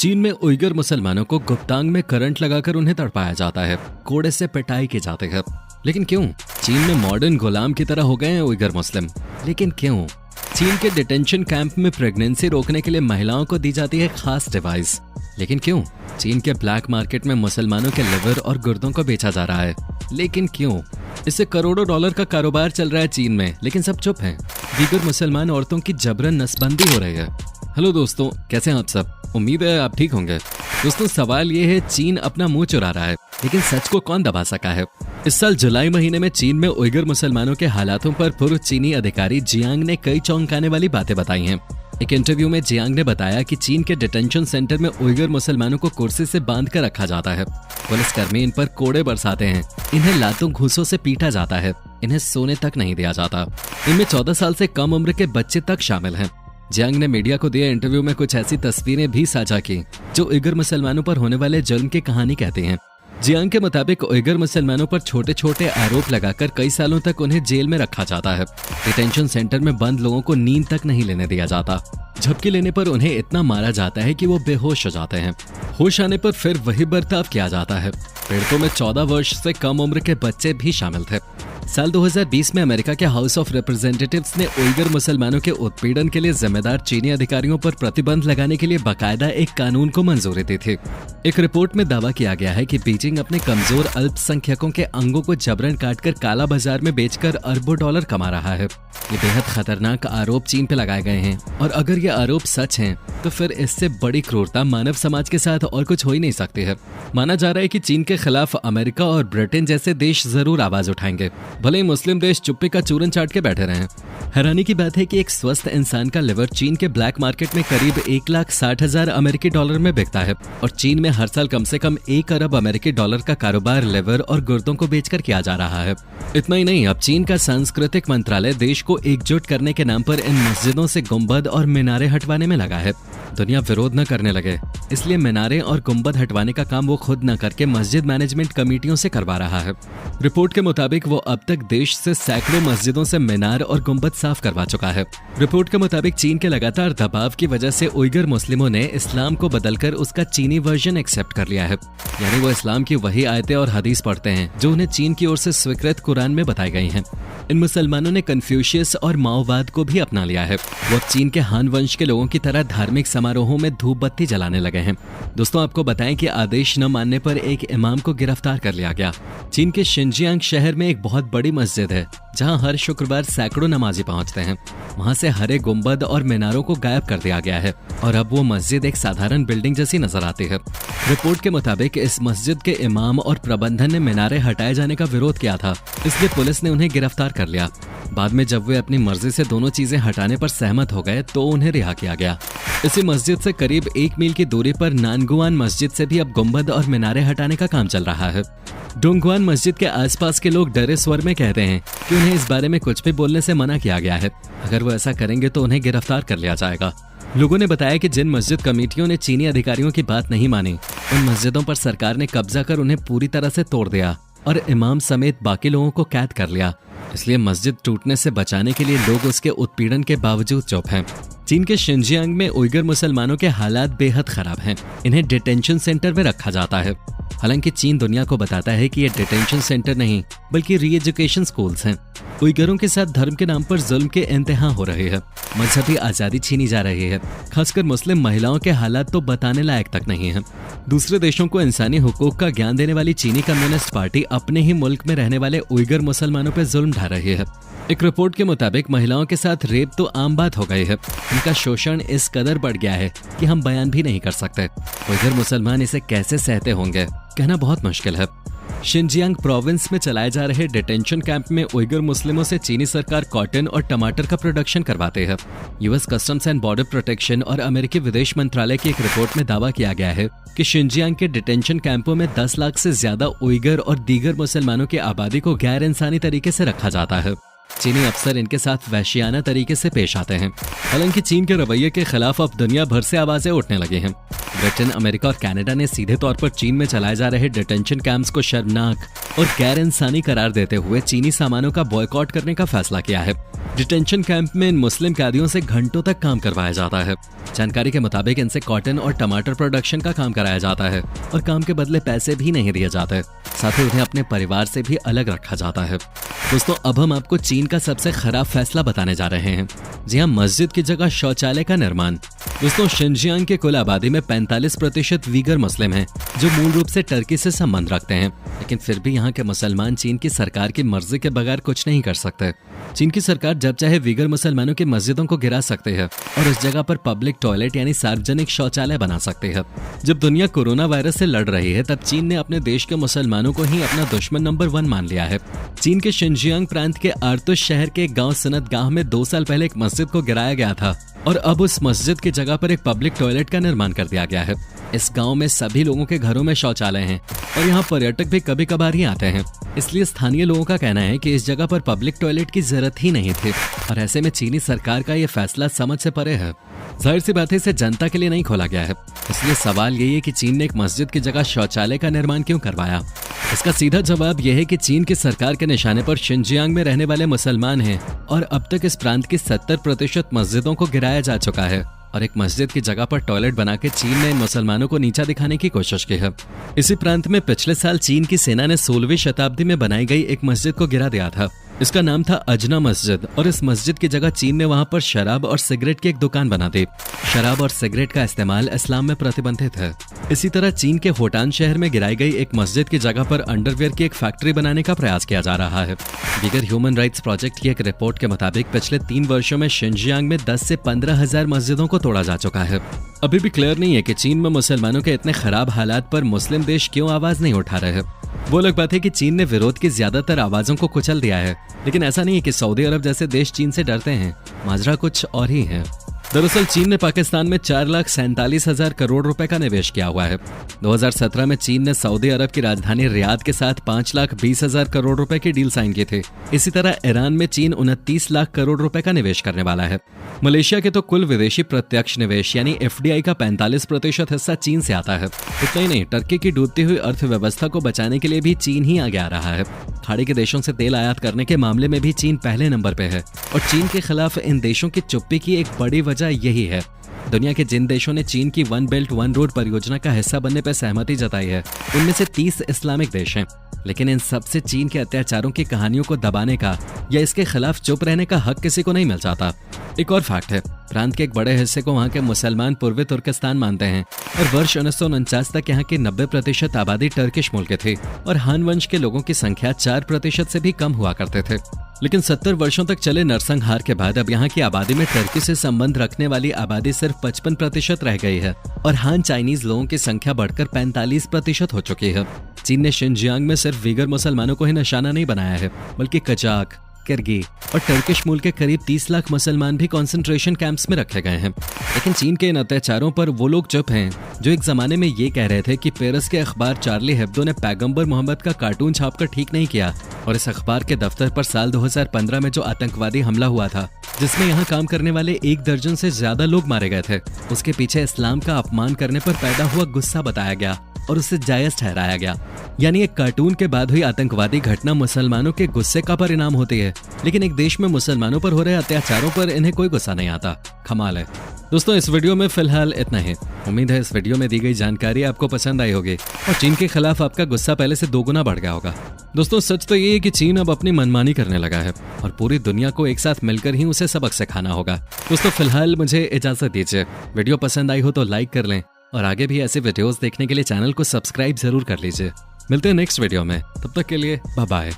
चीन में उइगर मुसलमानों को गुप्तांग में करंट लगाकर उन्हें तड़पाया जाता है, कोड़े से पिटाई की जाती है। लेकिन क्यों? चीन में मॉडर्न गुलाम की तरह हो गए हैं उइगर मुस्लिम। लेकिन क्यों? चीन के डिटेंशन कैंप में प्रेगनेंसी रोकने के लिए महिलाओं को दी जाती है खास डिवाइस। लेकिन क्यों? चीन के ब्लैक मार्केट में मुसलमानों के लिवर और गुर्दों को बेचा जा रहा है। लेकिन क्यों? इससे करोड़ों डॉलर का कारोबार चल रहा है चीन में, लेकिन सब चुप हैं। दीगर मुसलमान औरतों की जबरन नसबंदी हो रही है। हेलो दोस्तों, कैसे हैं आप सब? उम्मीद है आप ठीक होंगे। दोस्तों, सवाल ये है, चीन अपना मुंह चुरा रहा है, लेकिन सच को कौन दबा सका है? इस साल जुलाई महीने में चीन में उइगर मुसलमानों के हालातों पर पूर्व चीनी अधिकारी जियांग ने कई चौंकाने वाली बातें बताई हैं। एक इंटरव्यू में जियांग ने बताया कि चीन के डिटेंशन सेंटर में उइगर मुसलमानों को कुर्सी से बांध कर रखा जाता है। पुलिसकर्मी इन पर कोड़े बरसाते हैं, इन्हें लातों घूसों से पीटा जाता है, इन्हें सोने तक नहीं दिया जाता। इनमें 14 साल से कम उम्र के बच्चे तक शामिल हैं। जियांग ने मीडिया को दिए इंटरव्यू में कुछ ऐसी तस्वीरें भी साझा की जो उइगर मुसलमानों पर होने वाले जुल्म की कहानी कहती हैं। जियांग के मुताबिक उइगर मुसलमानों पर छोटे छोटे आरोप लगाकर कई सालों तक उन्हें जेल में रखा जाता है। डिटेंशन सेंटर में बंद लोगों को नींद तक नहीं लेने दिया जाता। झपकी लेने पर उन्हें इतना मारा जाता है कि वो बेहोश हो जाते हैं। होश आने पर फिर वही बर्ताव किया जाता है। पीड़ितों में 14 वर्ष से कम उम्र के बच्चे भी शामिल थे। साल 2020 में अमेरिका के हाउस ऑफ रिप्रेजेंटेटिव्स ने उइगर मुसलमानों के उत्पीड़न के लिए जिम्मेदार चीनी अधिकारियों पर प्रतिबंध लगाने के लिए बाकायदा एक कानून को मंजूरी दी थी। एक रिपोर्ट में दावा किया गया है कि बीजिंग अपने कमजोर अल्पसंख्यकों के अंगों को जबरन काटकर काला बाजार में बेचकर अरबों डॉलर कमा रहा है। ये बेहद खतरनाक आरोप चीन पे लगाए गए हैं, और अगर ये आरोप सच हैं, तो फिर इससे बड़ी क्रूरता मानव समाज के साथ और कुछ हो ही नहीं सकती है। माना जा रहा है कि चीन के खिलाफ अमेरिका और ब्रिटेन जैसे देश जरूर आवाज उठाएंगे, भले ही मुस्लिम देश चुप्पी का चूरन चाट के बैठे रहें। हैरानी की बात है कि एक स्वस्थ इंसान का लिवर चीन के ब्लैक मार्केट में करीब 1,60,000 अमेरिकी डॉलर में बिकता है, और चीन में हर साल कम से कम 1 अरब अमेरिकी डॉलर का कारोबार लिवर और गुर्दों को बेचकर किया जा रहा है। इतना ही नहीं, अब चीन का सांस्कृतिक मंत्रालय देश को एकजुट करने के नाम पर इन मस्जिदों से गुंबद और मीनारे हटवाने में लगा है। दुनिया विरोध न करने लगे, इसलिए मीनारे और गुंबद हटवाने का काम वो खुद न करके मस्जिद मैनेजमेंट कमेटियों से करवा रहा है। रिपोर्ट के मुताबिक वो अब तक देश से सैकड़ों मस्जिदों से मीनार और गुंबद साफ करवा चुका है। रिपोर्ट के मुताबिक चीन के लगातार दबाव की वजह से उइगर मुस्लिमों ने इस्लाम को बदलकर उसका चीनी वर्जन एक्सेप्ट कर लिया है। यानी वो इस्लाम की वही आयतें और हदीस पढ़ते हैं जो उन्हें चीन की ओर से स्वीकृत कुरान में बताई गई हैं। इन मुसलमानों ने कन्फ्यूशियस और माओवाद को भी अपना लिया है। वो चीन के हान वंश के लोगों की तरह धार्मिक समारोहों में धूप बत्ती जलाने लगे हैं। दोस्तों, आपको बताएं कि आदेश न मानने पर एक इमाम को गिरफ्तार कर लिया गया। चीन के शिनजियांग शहर में एक बहुत बड़ी मस्जिद है जहां हर शुक्रवार सैकड़ों नमाजी पहुंचते हैं। वहां से हरे गुंबद और मीनारों को गायब कर दिया गया है, और अब वो मस्जिद एक साधारण बिल्डिंग जैसी नजर आती है। रिपोर्ट के मुताबिक इस मस्जिद के इमाम और प्रबंधन ने मीनारे हटाए जाने का विरोध किया था, इसलिए पुलिस ने उन्हें गिरफ्तार कर लिया। बाद में जब वे अपनी मर्जी से दोनों चीजें हटाने पर सहमत हो गए तो उन्हें रिहा किया गया। इसी मस्जिद से करीब 1 मील की दूरी पर नानगुआन मस्जिद से भी अब गुंबद और मीनारे हटाने का काम चल रहा है। डोंगुआन मस्जिद के आसपास के लोग डरे स्वर में कहते हैं कि उन्हें इस बारे में कुछ भी बोलने से मना किया गया है। अगर वो ऐसा करेंगे तो उन्हें गिरफ्तार कर लिया जाएगा। लोगों ने बताया कि जिन मस्जिद कमेटियों ने चीनी अधिकारियों की बात नहीं मानी, उन मस्जिदों पर सरकार ने कब्जा कर उन्हें पूरी तरह से तोड़ दिया और इमाम समेत बाकी लोगों को कैद कर लिया। इसलिए मस्जिद टूटने से बचाने के लिए लोग उसके उत्पीड़न के बावजूद चुप हैं। चीन के शिनजियांग में उइगर मुसलमानों के हालात बेहद खराब हैं। इन्हें डिटेंशन सेंटर में रखा जाता है। हालांकि चीन दुनिया को बताता है कि ये डिटेंशन सेंटर नहीं बल्कि री एजुकेशन स्कूल्स हैं। उइगरों के साथ धर्म के नाम पर जुल्म के इंतहा हो रहे हैं, मजहबी आजादी छीनी जा रही है। खासकर मुस्लिम महिलाओं के हालात तो बताने लायक तक नहीं है। दूसरे देशों को इंसानी हुकूक का ज्ञान देने वाली चीनी कम्युनिस्ट पार्टी अपने ही मुल्क में रहने वाले उइगर मुसलमानों पर जुल्म ढा रही है। एक रिपोर्ट के मुताबिक महिलाओं के साथ रेप तो आम बात हो गई है। उनका शोषण इस कदर बढ़ गया है कि हम बयान भी नहीं कर सकते। उइगर मुसलमान इसे कैसे सहते होंगे, कहना बहुत मुश्किल है। शिनजियांग प्रोविंस में चलाए जा रहे डिटेंशन कैंप में उइगर मुस्लिमों से चीनी सरकार कॉटन और टमाटर का प्रोडक्शन करवाते हैं। US customs and border protection और अमेरिकी विदेश मंत्रालय की एक रिपोर्ट में दावा किया गया है कि शिनजियांग के डिटेंशन कैंपों में 10 लाख से ज्यादा उइगर और दीगर मुसलमानों की आबादी को गैर इंसानी तरीके से रखा जाता है। चीनी अफसर इनके साथ वहशियाना तरीके से पेश आते हैं। हालांकि चीन के रवैये के खिलाफ अब दुनिया भर से आवाजें उठने लगी हैं। ब्रिटेन, अमेरिका और कनाडा ने सीधे तौर पर चीन में चलाए जा रहे डिटेंशन कैंप्स को शर्मनाक और गैर इंसानी करार देते हुए चीनी सामानों का बॉयकॉट करने का फैसला किया है। डिटेंशन कैंप में इन मुस्लिम कैदियों से घंटों तक काम करवाया जाता है। जानकारी के मुताबिक इनसे कॉटन और टमाटर प्रोडक्शन का काम कराया जाता है और काम के बदले पैसे भी नहीं दिए जाते। साथ ही उन्हें अपने परिवार से भी अलग रखा जाता है। दोस्तों, अब हम आपको चीन का सबसे खराब फैसला बताने जा रहे हैं। जी हाँ, मस्जिद की जगह शौचालय का निर्माण। दोस्तों, शिनजियांग के कुल आबादी में 45% वीगर मुस्लिम हैं, जो मूल रूप से टर्की से संबंध रखते हैं। लेकिन फिर भी यहाँ के मुसलमान चीन की सरकार की मर्जी के बगैर कुछ नहीं कर सकते। चीन की सरकार जब चाहे वीगर मुसलमानों की मस्जिदों को गिरा सकते हैं और उस जगह पर पब्लिक टॉयलेट यानी सार्वजनिक शौचालय बना सकते हैं। जब दुनिया कोरोना वायरस से लड़ रही है, तब चीन ने अपने देश के मुसलमानों को ही अपना दुश्मन नंबर 1 मान लिया है। चीन के शिनजियांग प्रांत के आर्तुश शहर के एक गांव सनतगाह में 2 साल पहले एक मस्जिद को गिराया गया था और अब उस मस्जिद की जगह पर एक पब्लिक टॉयलेट का निर्माण कर दिया गया है। इस गांव में सभी लोगों के घरों में शौचालय हैं और यहाँ पर्यटक भी कभी कभार ही आते हैं। इसलिए स्थानीय लोगों का कहना है कि इस जगह पर पब्लिक टॉयलेट की जरूरत ही नहीं थी और ऐसे में चीनी सरकार का ये फैसला समझ से परे है। जाहिर सी बात है, इसे जनता के लिए नहीं खोला गया है। इसलिए सवाल यही है कि चीन ने एक मस्जिद की जगह शौचालय का निर्माण क्यों करवाया। इसका सीधा जवाब यह है कि चीन की सरकार के निशाने पर शिनजियांग में रहने वाले मुसलमान हैं और अब तक इस प्रांत की 70% मस्जिदों को गिराया जा चुका है और एक मस्जिद की जगह पर टॉयलेट बना के चीन ने इन मुसलमानों को नीचा दिखाने की कोशिश की है। इसी प्रांत में पिछले साल चीन की सेना ने 16वीं शताब्दी में बनाई गई एक मस्जिद को गिरा दिया था। इसका नाम था अजना मस्जिद और इस मस्जिद की जगह चीन ने वहां पर शराब और सिगरेट की एक दुकान बना दी। शराब और सिगरेट का इस्तेमाल इस्लाम में प्रतिबंधित है। इसी तरह चीन के होटान शहर में गिराई गई एक मस्जिद की जगह पर अंडरवियर की एक फैक्ट्री बनाने का प्रयास किया जा रहा है। बिगर ह्यूमन राइट्स प्रोजेक्ट की एक रिपोर्ट के मुताबिक पिछले 3 वर्षों में शिनजियांग में 10 से 15 हजार मस्जिदों को तोड़ा जा चुका है। अभी भी क्लियर नहीं है कि चीन में मुसलमानों के इतने खराब हालात पर मुस्लिम देश क्यों आवाज नहीं उठा रहे हैं। वो अलग बात है कि चीन ने विरोध की ज्यादातर आवाजों को कुचल दिया है, लेकिन ऐसा नहीं है कि सऊदी अरब जैसे देश चीन से डरते हैं। माजरा कुछ और ही है। दरअसल चीन ने पाकिस्तान में 4,47,000 करोड़ रुपए का निवेश किया हुआ है। 2017 में चीन ने सऊदी अरब की राजधानी रियाद के साथ 5,20,000 करोड़ रुपए की डील साइन की थी। इसी तरह ईरान में चीन 29 लाख करोड़ रुपए का निवेश करने वाला है। मलेशिया के तो कुल विदेशी प्रत्यक्ष निवेश यानी FDI का 45% हिस्सा चीन से आता है। इतना ही नहीं, टर्की की डूबती हुई अर्थव्यवस्था को बचाने के लिए भी चीन ही आगे आ रहा है। खाड़ी के देशों से तेल आयात करने के मामले में भी चीन पहले नंबर पे है और चीन के खिलाफ इन देशों की चुप्पी की एक बड़ी वजह यही है। दुनिया के जिन देशों ने चीन की वन बेल्ट वन रोड परियोजना का हिस्सा बनने पर सहमति जताई है, उनमें से 30 इस्लामिक देश हैं। लेकिन इन सब से चीन के अत्याचारों की कहानियों को दबाने का या इसके खिलाफ चुप रहने का हक किसी को नहीं मिल जाता। एक और फैक्ट है, प्रांत के एक बड़े हिस्से को वहाँ के मुसलमान पूर्वी तुर्किस्तान मानते हैं और वर्ष 1949 तक यहाँ की 90% आबादी टर्किश मूल के थे और हान वंश के लोगों की संख्या 4% से भी कम हुआ करते थे। लेकिन 70 वर्षों तक चले नरसंहार के बाद अब यहाँ की आबादी में टर्की से संबंध रखने वाली आबादी सिर्फ 55% रह गई है और हान चाइनीज लोगों की संख्या बढ़कर 45% हो चुकी है। चीन ने शिनजियांग में सिर्फ वीगर मुसलमानों को ही निशाना नहीं बनाया है, बल्कि कजाक, किर्गी और टर्किश मूल के करीब 30 लाख मुसलमान भी कंसंट्रेशन कैंप्स में रखे गए हैं। लेकिन चीन के इन अत्याचारों पर वो लोग चुप हैं जो एक जमाने में ये कह रहे थे कि पेरिस के अखबार चार्ली हेब्दो ने पैगंबर मोहम्मद का कार्टून छापकर ठीक नहीं किया और इस अखबार के दफ्तर पर साल 2015 में जो आतंकवादी हमला हुआ था, जिसमें यहाँ काम करने वाले 1 दर्जन से ज्यादा लोग मारे गए थे, उसके पीछे इस्लाम का अपमान करने पर पैदा हुआ गुस्सा बताया गया और उसे जायज ठहराया गया। यानी एक कार्टून के बाद हुई आतंकवादी घटना मुसलमानों के गुस्से का परिणाम होती है, लेकिन एक देश में मुसलमानों पर हो रहे अत्याचारों पर इन्हें कोई गुस्सा नहीं आता। कमाल है। दोस्तों, इस वीडियो में फिलहाल इतना ही। उम्मीद है इस वीडियो में दी गई जानकारी आपको पसंद आई होगी और चीन के खिलाफ आपका गुस्सा पहले से 2 गुना बढ़ गया होगा। दोस्तों, सच तो ये है कि चीन अब अपनी मनमानी करने लगा है और पूरी दुनिया को एक साथ मिलकर ही उसे सबक सिखाना होगा। दोस्तों, फिलहाल मुझे इजाजत दीजिए। वीडियो पसंद आई हो तो लाइक कर लें और आगे भी ऐसे वीडियोस देखने के लिए चैनल को सब्सक्राइब जरूर कर लीजिए। मिलते हैं नेक्स्ट वीडियो में, तब तक के लिए बाय बाय।